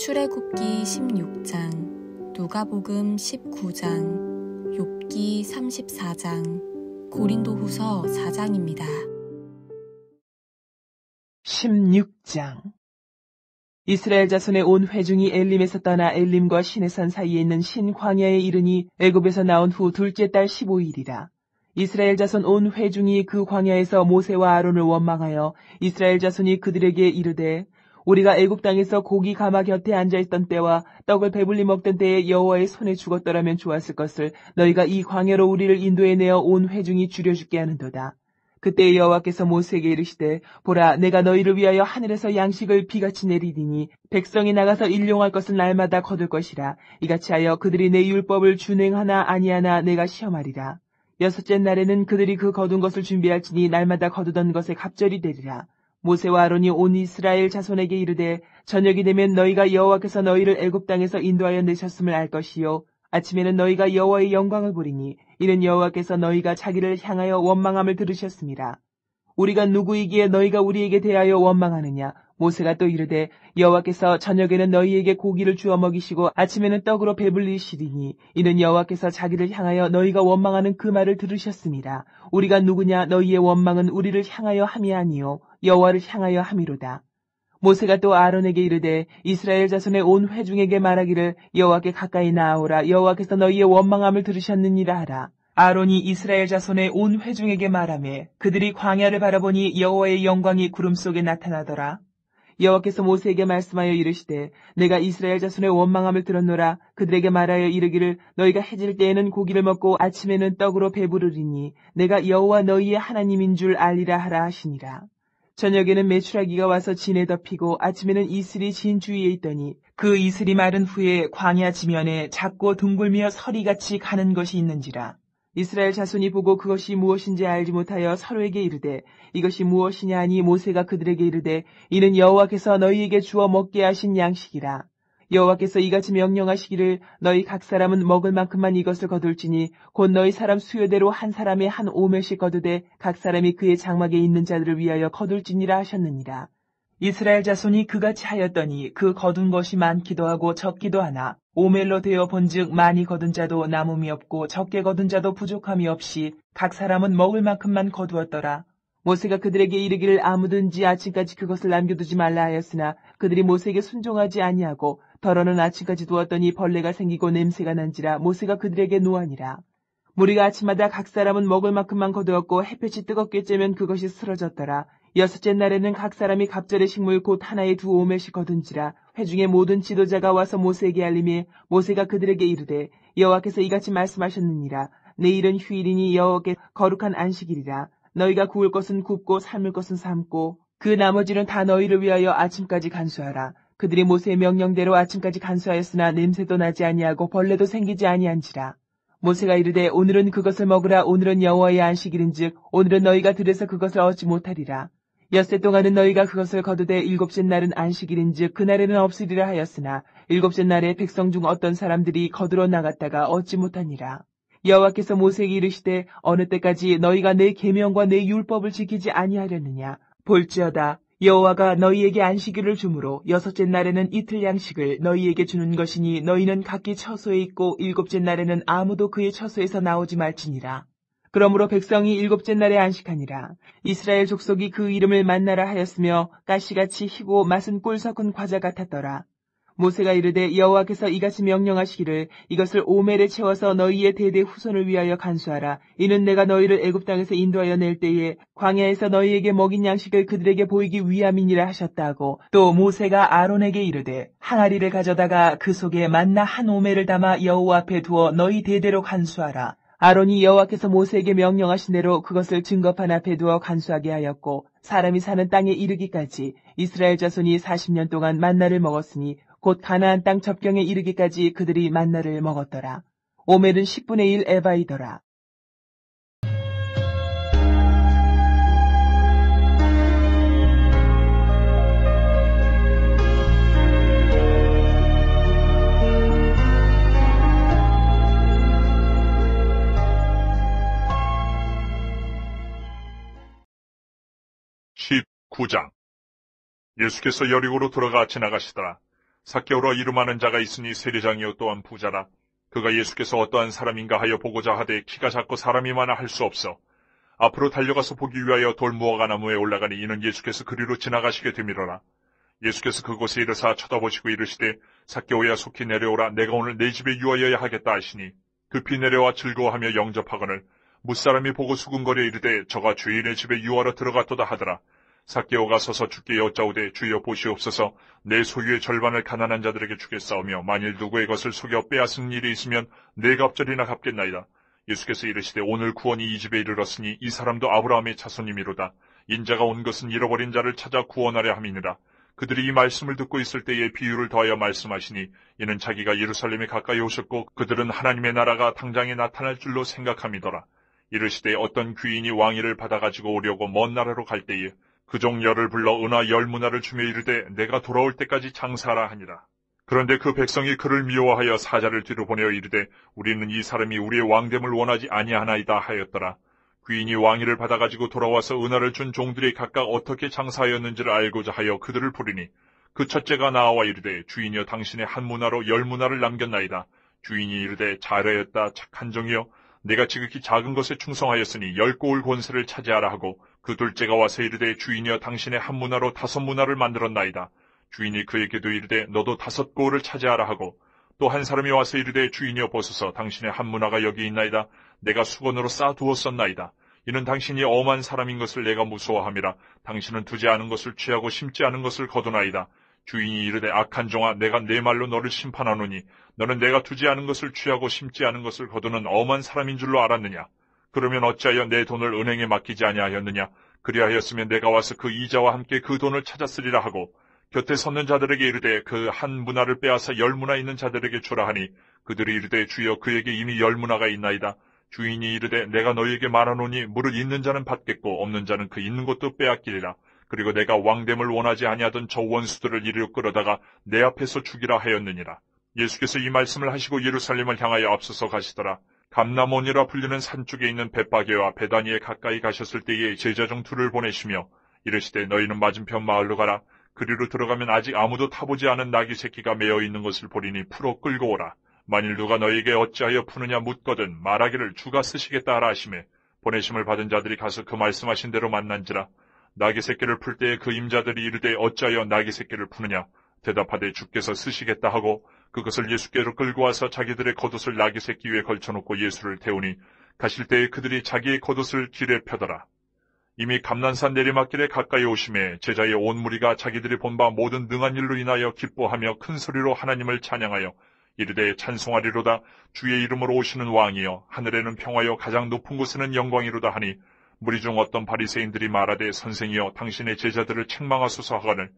출애굽기 16장, 누가복음 19장, 욥기 34장, 고린도후서 4장입니다. 16장. 이스라엘 자손의 온 회중이 엘림에서 떠나 엘림과 시내산 사이에 있는 신광야에 이르니 애굽에서 나온 후 둘째 달 15일이라. 이스라엘 자손 온 회중이 그 광야에서 모세와 아론을 원망하여 이스라엘 자손이 그들에게 이르되 우리가 애굽 땅에서 고기 가마 곁에 앉아있던 때와 떡을 배불리 먹던 때에 여호와의 손에 죽었더라면 좋았을 것을 너희가 이 광야로 우리를 인도해내어 온 회중이 줄여죽게 하는도다. 그때 여호와께서 모세에게 이르시되 보라 내가 너희를 위하여 하늘에서 양식을 비같이 내리리니 백성이 나가서 일용할 것은 날마다 거둘 것이라. 이같이 하여 그들이 내 율법을 준행하나 아니하나 내가 시험하리라. 여섯째 날에는 그들이 그 거둔 것을 준비할지니 날마다 거두던 것에 갑절이 되리라. 모세와 아론이 온 이스라엘 자손에게 이르되 저녁이 되면 너희가 여호와께서 너희를 애굽 땅에서 인도하여 내셨음을 알 것이요 아침에는 너희가 여호와의 영광을 보리니 이는 여호와께서 너희가 자기를 향하여 원망함을 들으셨습니다. 우리가 누구이기에 너희가 우리에게 대하여 원망하느냐. 모세가 또 이르되 여호와께서 저녁에는 너희에게 고기를 주어 먹이시고 아침에는 떡으로 배불리시리니 이는 여호와께서 자기를 향하여 너희가 원망하는 그 말을 들으셨습니다. 우리가 누구냐. 너희의 원망은 우리를 향하여 함이 아니요 여호와를 향하여 함이로다. 모세가 또 아론에게 이르되 이스라엘 자손의 온 회중에게 말하기를 여호와께 가까이 나아오라. 여호와께서 너희의 원망함을 들으셨느니라 하라. 아론이 이스라엘 자손의 온 회중에게 말하며 그들이 광야를 바라보니 여호와의 영광이 구름 속에 나타나더라. 여호와께서 모세에게 말씀하여 이르시되 내가 이스라엘 자손의 원망함을 들었노라. 그들에게 말하여 이르기를 너희가 해질 때에는 고기를 먹고 아침에는 떡으로 배부르리니 내가 여호와 너희의 하나님인 줄 알리라 하라 하시니라. 저녁에는 메추라기가 와서 진에 덮이고 아침에는 이슬이 진 주위에 있더니 그 이슬이 마른 후에 광야 지면에 작고 둥글며 서리같이 가는 것이 있는지라. 이스라엘 자손이 보고 그것이 무엇인지 알지 못하여 서로에게 이르되 이것이 무엇이냐 하니 모세가 그들에게 이르되 이는 여호와께서 너희에게 주어 먹게 하신 양식이라. 여호와께서 이같이 명령하시기를 너희 각 사람은 먹을 만큼만 이것을 거둘지니 곧 너희 사람 수요대로 한 사람에 한 오멜씩 거두되 각 사람이 그의 장막에 있는 자들을 위하여 거둘지니라 하셨느니라. 이스라엘 자손이 그같이 하였더니 그 거둔 것이 많기도 하고 적기도 하나 오멜로 되어 본즉 많이 거둔 자도 남음이 없고 적게 거둔 자도 부족함이 없이 각 사람은 먹을 만큼만 거두었더라. 모세가 그들에게 이르기를 아무든지 아침까지 그것을 남겨두지 말라 하였으나 그들이 모세에게 순종하지 아니하고 덜어는 아침까지 두었더니 벌레가 생기고 냄새가 난지라. 모세가 그들에게 노하니라. 무리가 아침마다 각 사람은 먹을 만큼만 거두었고 햇볕이 뜨겁게 쬐면 그것이 쓰러졌더라. 여섯째 날에는 각 사람이 갑절의 식물 곧 하나에 두 오멜씩 거둔지라. 회중의 모든 지도자가 와서 모세에게 알림해 모세가 그들에게 이르되 여호와께서 이같이 말씀하셨느니라. 내일은 휴일이니 여호와께 거룩한 안식일이라. 너희가 구울 것은 굽고 삶을 것은 삶고 그 나머지는 다 너희를 위하여 아침까지 간수하라. 그들이 모세의 명령대로 아침까지 간수하였으나 냄새도 나지 아니하고 벌레도 생기지 아니한지라. 모세가 이르되 오늘은 그것을 먹으라. 오늘은 여호와의 안식일인즉 오늘은 너희가 들에서 그것을 얻지 못하리라. 엿새 동안은 너희가 그것을 거두되 일곱째 날은 안식일인즉 그날에는 없으리라 하였으나 일곱째 날에 백성 중 어떤 사람들이 거두러 나갔다가 얻지 못하니라. 여호와께서 모세에게 이르시되 어느 때까지 너희가 내 계명과 내 율법을 지키지 아니하려느냐. 볼지어다 여호와가 너희에게 안식일을 주므로 여섯째 날에는 이틀 양식을 너희에게 주는 것이니 너희는 각기 처소에 있고 일곱째 날에는 아무도 그의 처소에서 나오지 말지니라. 그러므로 백성이 일곱째 날에 안식하니라. 이스라엘 족속이 그 이름을 만나라 하였으며 가시같이 희고 맛은 꿀 섞은 과자 같았더라. 모세가 이르되 여호와께서 이같이 명령하시기를 이것을 오멜에 채워서 너희의 대대 후손을 위하여 간수하라. 이는 내가 너희를 애굽 땅에서 인도하여 낼 때에 광야에서 너희에게 먹인 양식을 그들에게 보이기 위함이니라 하셨다 하고 또 모세가 아론에게 이르되 항아리를 가져다가 그 속에 만나 한 오멜을 담아 여호와 앞에 두어 너희 대대로 간수하라. 아론이 여호와께서 모세에게 명령하신 대로 그것을 증거판 앞에 두어 간수하게 하였고 사람이 사는 땅에 이르기까지 이스라엘 자손이 40년 동안 만나를 먹었으니 곧 가나안 땅 접경에 이르기까지 그들이 만나를 먹었더라. 오멜은 10분의 1 에바이더라. (19장) 예수께서 여리고로 들어가 지나가시더라. 삭개오라 이름하는 자가 있으니 세리장이요 또한 부자라. 그가 예수께서 어떠한 사람인가 하여 보고자 하되 키가 작고 사람이 많아 할 수 없어 앞으로 달려가서 보기 위하여 돌무화과 나무에 올라가니 이는 예수께서 그리로 지나가시게 되밀어라. 예수께서 그곳에 이르사 쳐다보시고 이르시되 삭개오야 속히 내려오라. 내가 오늘 내 집에 유하여야 하겠다 하시니 급히 내려와 즐거워하며 영접하거늘 무사람이 보고 수군거려 이르되 저가 주인의 집에 유하러 들어갔도다 하더라. 삭개오가 서서 주께 여짜오되 주여 보시옵소서 내 소유의 절반을 가난한 자들에게 주겠사오며 만일 누구의 것을 속여 빼앗은 일이 있으면 네 갑절이나 갚겠나이다. 예수께서 이르시되 오늘 구원이 이 집에 이르렀으니 이 사람도 아브라함의 자손이미로다. 인자가 온 것은 잃어버린 자를 찾아 구원하려 함이니라. 그들이 이 말씀을 듣고 있을 때에 비유를 더하여 말씀하시니 이는 자기가 예루살렘에 가까이 오셨고 그들은 하나님의 나라가 당장에 나타날 줄로 생각함이더라. 이르시되 어떤 귀인이 왕위를 받아가지고 오려고 먼 나라로 갈 때에 그 종 열을 불러 은하 10문화를 주며 이르되 내가 돌아올 때까지 장사하라 하니라. 그런데 그 백성이 그를 미워하여 사자를 뒤로 보내어 이르되 우리는 이 사람이 우리의 왕됨을 원하지 아니하나이다 하였더라. 귀인이 왕위를 받아가지고 돌아와서 은하를 준 종들이 각각 어떻게 장사하였는지를 알고자 하여 그들을 부르니 그 첫째가 나와 이르되 주인이여 당신의 한 문화로 10문화를 남겼나이다. 주인이 이르되 잘하였다 착한 종이여 내가 지극히 작은 것에 충성하였으니 10고을 권세를 차지하라 하고 그 둘째가 와서 이르되 주인이여 당신의 한 문화로 5문화를 만들었나이다. 주인이 그에게도 이르되 너도 5고을을 차지하라 하고 또 한 사람이 와서 이르되 주인이여 보소서 당신의 한 문화가 여기 있나이다. 내가 수건으로 쌓아두었었나이다. 이는 당신이 엄한 사람인 것을 내가 무서워함이라. 당신은 두지 않은 것을 취하고 심지 않은 것을 거두나이다. 주인이 이르되 악한 종아 내가 내 말로 너를 심판하노니 너는 내가 두지 않은 것을 취하고 심지 않은 것을 거두는 엄한 사람인 줄로 알았느냐. 그러면 어찌하여 내 돈을 은행에 맡기지 아니하였느냐. 그리하였으면 내가 와서 그 이자와 함께 그 돈을 찾았으리라 하고 곁에 섰는 자들에게 이르되 그 한 문화를 빼앗아 10문화 있는 자들에게 주라 하니 그들이 이르되 주여 그에게 이미 10문화가 있나이다. 주인이 이르되 내가 너희에게 말하노니 무릇 있는 자는 받겠고 없는 자는 그 있는 것도 빼앗기리라. 그리고 내가 왕됨을 원하지 아니하던 저 원수들을 이리로 끌어다가 내 앞에서 죽이라 하였느니라. 예수께서 이 말씀을 하시고 예루살렘을 향하여 앞서서 가시더라. 감람원이라 불리는 산 쪽에 있는 벳바게와 베다니에 가까이 가셨을 때에 제자 중 둘을 보내시며 이르시되 너희는 맞은편 마을로 가라. 그리로 들어가면 아직 아무도 타보지 않은 나귀 새끼가 매어 있는 것을 보리니 풀어 끌고 오라. 만일 누가 너희에게 어찌하여 푸느냐 묻거든 말하기를 주가 쓰시겠다 하라 하시매 보내심을 받은 자들이 가서 그 말씀하신 대로 만난지라. 나귀 새끼를 풀 때에 그 임자들이 이르되 어찌하여 나귀 새끼를 푸느냐. 대답하되 주께서 쓰시겠다 하고 그것을 예수께로 끌고 와서 자기들의 겉옷을 나귀 새끼 위에 걸쳐놓고 예수를 태우니 가실 때에 그들이 자기의 겉옷을 길에 펴더라. 이미 감난산 내리막길에 가까이 오심에 제자의 온 무리가 자기들이 본 바 모든 능한 일로 인하여 기뻐하며 큰 소리로 하나님을 찬양하여 이르되 찬송하리로다. 주의 이름으로 오시는 왕이여 하늘에는 평화여 가장 높은 곳에는 영광이로다 하니 무리 중 어떤 바리새인들이 말하되 선생이여 당신의 제자들을 책망하소서 하거늘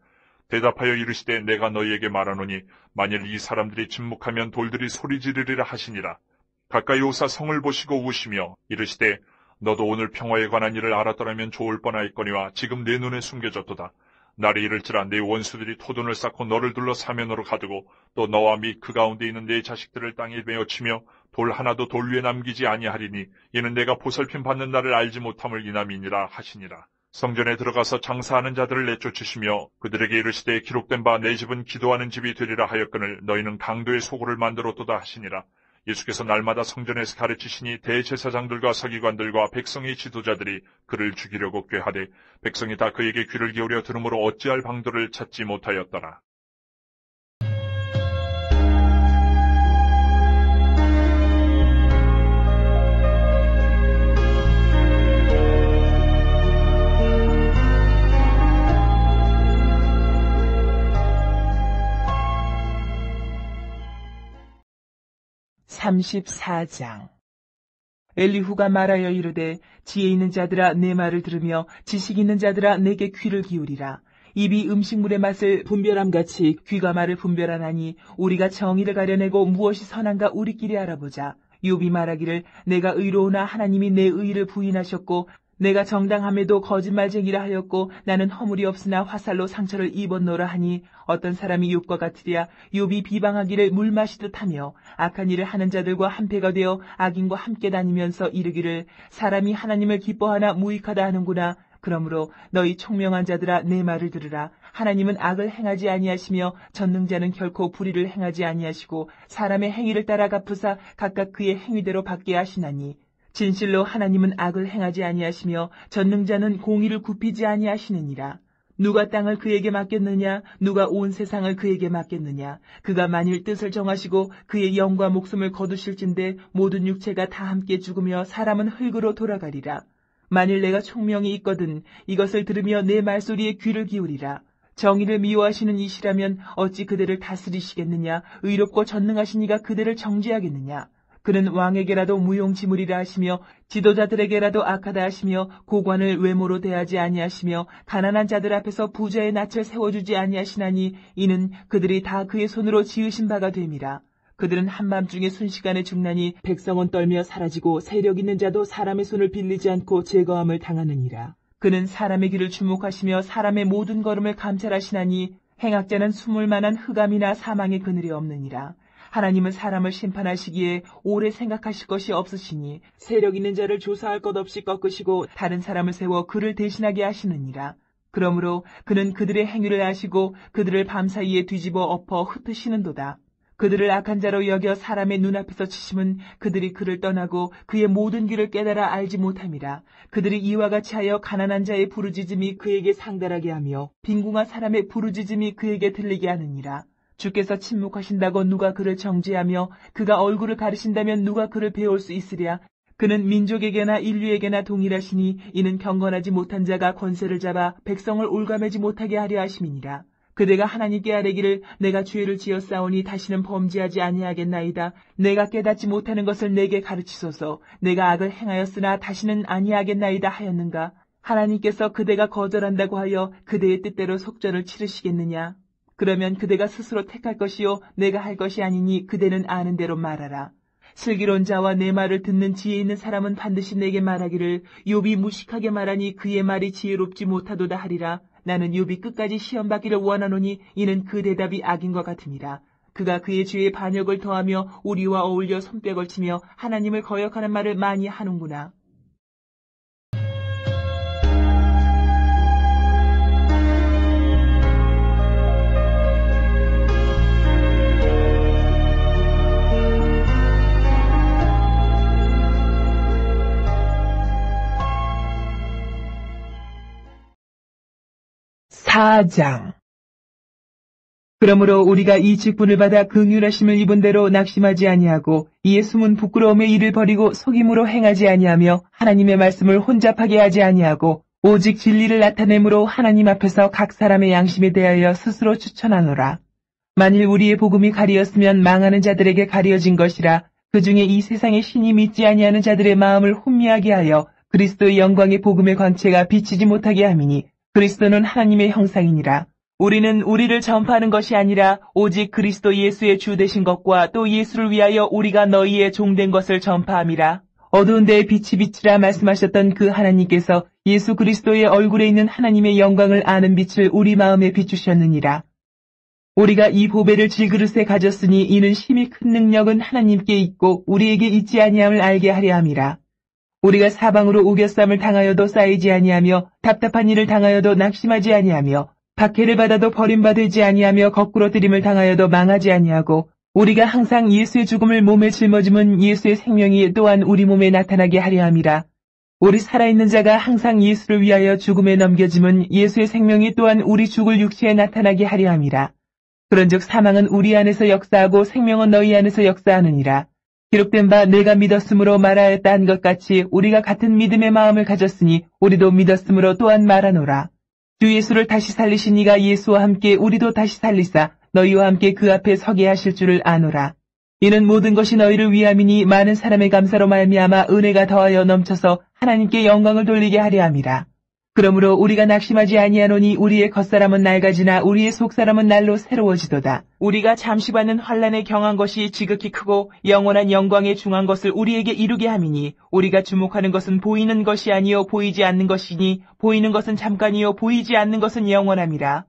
대답하여 이르시되 내가 너희에게 말하노니 만일 이 사람들이 침묵하면 돌들이 소리 지르리라 하시니라. 가까이 오사 성을 보시고 우시며 이르시되 너도 오늘 평화에 관한 일을 알았더라면 좋을 뻔하였거니와 지금 내 눈에 숨겨졌도다. 날이 이를지라 내 원수들이 토돈을 쌓고 너를 둘러 사면으로 가두고 또 너와 및 그 가운데 있는 내 자식들을 땅에 메어치며 돌 하나도 돌 위에 남기지 아니하리니 이는 내가 보살핌 받는 날을 알지 못함을 이남이니라 하시니라. 성전에 들어가서 장사하는 자들을 내쫓으시며 그들에게 이르시되 기록된 바 내 집은 기도하는 집이 되리라 하였거늘 너희는 강도의 소굴을 만들었도다 하시니라. 예수께서 날마다 성전에서 가르치시니 대제사장들과 서기관들과 백성의 지도자들이 그를 죽이려고 꾀하되 백성이 다 그에게 귀를 기울여 들으므로 어찌할 방도를 찾지 못하였더라. (34장) 엘리후가 말하여 이르되 지혜 있는 자들아 내 말을 들으며 지식 있는 자들아 내게 귀를 기울이라. 입이 음식물의 맛을 분별함같이 귀가 말을 분별하나니 우리가 정의를 가려내고 무엇이 선한가 우리끼리 알아보자. 욥이 말하기를 내가 의로우나 하나님이 내 의를 부인하셨고 내가 정당함에도 거짓말쟁이라 하였고 나는 허물이 없으나 화살로 상처를 입었노라 하니 어떤 사람이 욥과 같으랴. 욥이 비방하기를 물 마시듯 하며 악한 일을 하는 자들과 한패가 되어 악인과 함께 다니면서 이르기를 사람이 하나님을 기뻐하나 무익하다 하는구나. 그러므로 너희 총명한 자들아 내 말을 들으라. 하나님은 악을 행하지 아니하시며 전능자는 결코 불의를 행하지 아니하시고 사람의 행위를 따라 갚으사 각각 그의 행위대로 받게 하시나니 진실로 하나님은 악을 행하지 아니하시며 전능자는 공의를 굽히지 아니하시느니라. 누가 땅을 그에게 맡겼느냐? 누가 온 세상을 그에게 맡겼느냐? 그가 만일 뜻을 정하시고 그의 영과 목숨을 거두실진데 모든 육체가 다 함께 죽으며 사람은 흙으로 돌아가리라. 만일 내가 총명이 있거든 이것을 들으며 내 말소리에 귀를 기울이라. 정의를 미워하시는 이시라면 어찌 그대를 다스리시겠느냐? 의롭고 전능하신 이가 그대를 정죄하겠느냐? 그는 왕에게라도 무용지물이라 하시며 지도자들에게라도 악하다 하시며 고관을 외모로 대하지 아니하시며 가난한 자들 앞에서 부자의 낯을 세워주지 아니하시나니 이는 그들이 다 그의 손으로 지으신 바가 됨이라. 그들은 한밤중에 순식간에 죽나니 백성은 떨며 사라지고 세력 있는 자도 사람의 손을 빌리지 않고 제거함을 당하느니라. 그는 사람의 길을 주목하시며 사람의 모든 걸음을 감찰하시나니 행악자는 숨을 만한 흑암이나 사망의 그늘이 없느니라. 하나님은 사람을 심판하시기에 오래 생각하실 것이 없으시니 세력 있는 자를 조사할 것 없이 꺾으시고 다른 사람을 세워 그를 대신하게 하시느니라. 그러므로 그는 그들의 행위를 아시고 그들을 밤사이에 뒤집어 엎어 흩으시는도다. 그들을 악한 자로 여겨 사람의 눈앞에서 치심은 그들이 그를 떠나고 그의 모든 길을 깨달아 알지 못함이라. 그들이 이와 같이 하여 가난한 자의 부르짖음이 그에게 상달하게 하며 빈궁한 사람의 부르짖음이 그에게 들리게 하느니라. 주께서 침묵하신다고 누가 그를 정죄하며 그가 얼굴을 가리신다면 누가 그를 배울 수 있으랴. 그는 민족에게나 인류에게나 동일하시니 이는 경건하지 못한 자가 권세를 잡아 백성을 올가매지 못하게 하려 하심이니라. 그대가 하나님께 아뢰기를 내가 죄를 지었사오니 다시는 범죄하지 아니하겠나이다. 내가 깨닫지 못하는 것을 내게 가르치소서. 내가 악을 행하였으나 다시는 아니하겠나이다 하였는가. 하나님께서 그대가 거절한다고 하여 그대의 뜻대로 속전을 치르시겠느냐. 그러면 그대가 스스로 택할 것이요 내가 할 것이 아니니 그대는 아는 대로 말하라. 슬기로운 자와 내 말을 듣는 지혜 있는 사람은 반드시 내게 말하기를 욥이 무식하게 말하니 그의 말이 지혜롭지 못하도다 하리라. 나는 욥이 끝까지 시험받기를 원하노니 이는 그 대답이 악인 것 같으니라. 그가 그의 죄에 반역을 더하며 우리와 어울려 손뼉을 치며 하나님을 거역하는 말을 많이 하는구나. 사장. 그러므로 우리가 이 직분을 받아 긍휼하심을 입은 대로 낙심하지 아니하고 이에 숨은 부끄러움의 일을 버리고 속임으로 행하지 아니하며 하나님의 말씀을 혼잡하게 하지 아니하고 오직 진리를 나타내므로 하나님 앞에서 각 사람의 양심에 대하여 스스로 추천하노라. 만일 우리의 복음이 가리었으면 망하는 자들에게 가려진 것이라. 그 중에 이 세상의 신이 믿지 아니하는 자들의 마음을 혼미하게 하여 그리스도의 영광의 복음의 광채가 비치지 못하게 함이니 그리스도는 하나님의 형상이니라. 우리는 우리를 전파하는 것이 아니라 오직 그리스도 예수의 주 되신 것과 또 예수를 위하여 우리가 너희의 종된 것을 전파함이라. 어두운 데에 빛이 비치라 말씀하셨던 그 하나님께서 예수 그리스도의 얼굴에 있는 하나님의 영광을 아는 빛을 우리 마음에 비추셨느니라. 우리가 이 보배를 질그릇에 가졌으니 이는 심히 큰 능력은 하나님께 있고 우리에게 있지 아니함을 알게 하려 함이라. 우리가 사방으로 우겨쌈을 당하여도 쌓이지 아니하며 답답한 일을 당하여도 낙심하지 아니하며 박해를 받아도 버림받지 아니하며 거꾸로 들임을 당하여도 망하지 아니하고 우리가 항상 예수의 죽음을 몸에 짊어짐은 예수의 생명이 또한 우리 몸에 나타나게 하려 함이라. 우리 살아있는 자가 항상 예수를 위하여 죽음에 넘겨짐은 예수의 생명이 또한 우리 죽을 육체에 나타나게 하려 함이라. 그런즉 사망은 우리 안에서 역사하고 생명은 너희 안에서 역사하느니라. 기록된 바 내가 믿었으므로 말하였다 한 것 같이 우리가 같은 믿음의 마음을 가졌으니 우리도 믿었으므로 또한 말하노라. 주 예수를 다시 살리신 이가 예수와 함께 우리도 다시 살리사 너희와 함께 그 앞에 서게 하실 줄을 아노라. 이는 모든 것이 너희를 위함이니 많은 사람의 감사로 말미암아 은혜가 더하여 넘쳐서 하나님께 영광을 돌리게 하려 함이라. 그러므로 우리가 낙심하지 아니하노니 우리의 겉사람은 낡아지나 우리의 속사람은 날로 새로워지도다. 우리가 잠시 받는 환난에 경한 것이 지극히 크고 영원한 영광에 중한 것을 우리에게 이루게 함이니 우리가 주목하는 것은 보이는 것이 아니요 보이지 않는 것이니 보이는 것은 잠깐이요 보이지 않는 것은 영원함이라.